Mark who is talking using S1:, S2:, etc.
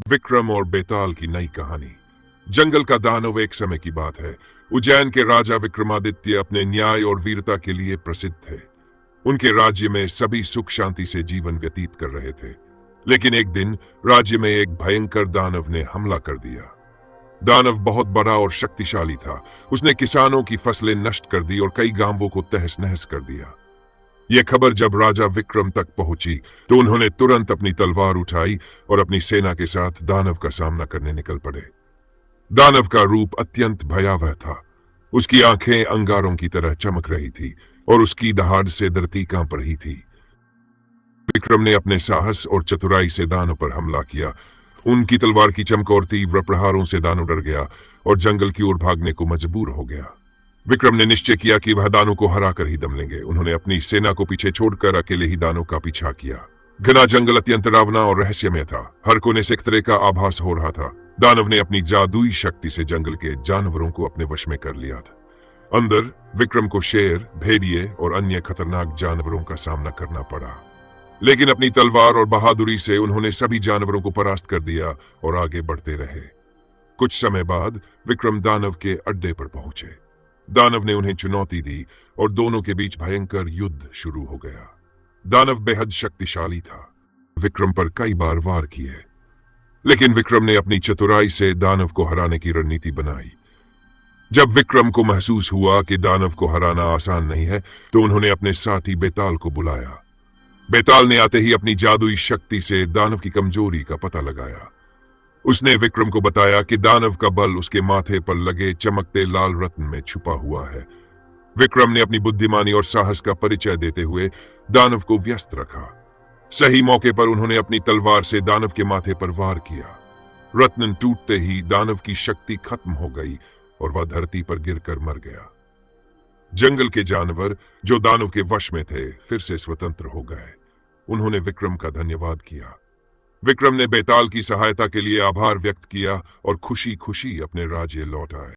S1: विक्रम और बेताल की नई कहानी। जंगल का दानव। एक समय की बात है। उज्जैन के राजा विक्रमादित्य अपने न्याय और वीरता के लिए प्रसिद्ध थे। उनके राज्य में सभी सुख शांति से जीवन व्यतीत कर रहे थे। लेकिन एक दिन राज्य में एक भयंकर दानव ने हमला कर दिया। दानव बहुत बड़ा और शक्तिशाली था। उसने किसानों की फसलें नष्ट कर दी और कई गांवों को तहस नहस कर दिया। यह खबर जब राजा विक्रम तक पहुंची तो उन्होंने तुरंत अपनी तलवार उठाई और अपनी सेना के साथ दानव का सामना करने निकल पड़े। दानव का रूप अत्यंत भयावह था। उसकी आंखें अंगारों की तरह चमक रही थी और उसकी दहाड़ से धरती कांप रही थी। विक्रम ने अपने साहस और चतुराई से दानव पर हमला किया। उनकी तलवार की चमक और तीव्र प्रहारों से दानव डर गया और जंगल की ओर भागने को मजबूर हो गया। विक्रम ने निश्चय किया कि वह दानव को हरा कर ही दम लेंगे। उन्होंने अपनी सेना को पीछे छोड़कर अकेले ही दानव का पीछा किया। घना जंगल अत्यंत डरावना और रहस्यमय था। हर कोने से एक तरह का आभास हो रहा था। दानव ने अपनी जादुई शक्ति से जंगल के जानवरों को अपने वश में कर लिया था। अंदर विक्रम को शेर, भेड़िए और अन्य खतरनाक जानवरों का सामना करना पड़ा। लेकिन अपनी तलवार और बहादुरी से उन्होंने सभी जानवरों को परास्त कर दिया और आगे बढ़ते रहे। कुछ समय बाद विक्रम दानव के अड्डे पर पहुंचे। दानव ने उन्हें चुनौती दी और दोनों के बीच भयंकर युद्ध शुरू हो गया। दानव बेहद शक्तिशाली था। विक्रम पर कई बार वार किए, लेकिन विक्रम ने अपनी चतुराई से दानव को हराने की रणनीति बनाई। जब विक्रम को महसूस हुआ कि दानव को हराना आसान नहीं है, तो उन्होंने अपने साथी बेताल को बुलाया। बेताल ने आते ही अपनी जादुई शक्ति से दानव की कमजोरी का पता लगाया। उसने विक्रम को बताया कि दानव का बल उसके माथे पर लगे चमकते लाल रत्न में छुपा हुआ है। विक्रम ने अपनी बुद्धिमानी और साहस का परिचय देते हुए दानव को व्यस्त रखा। सही मौके पर उन्होंने अपनी तलवार से दानव के माथे पर वार किया। रत्न टूटते ही दानव की शक्ति खत्म हो गई और वह धरती पर गिरकर मर गया। जंगल के जानवर जो दानव के वश में थे फिर से स्वतंत्र हो गए। उन्होंने विक्रम का धन्यवाद किया। विक्रम ने बेताल की सहायता के लिए आभार व्यक्त किया और खुशी खुशी अपने राज्य लौट आए।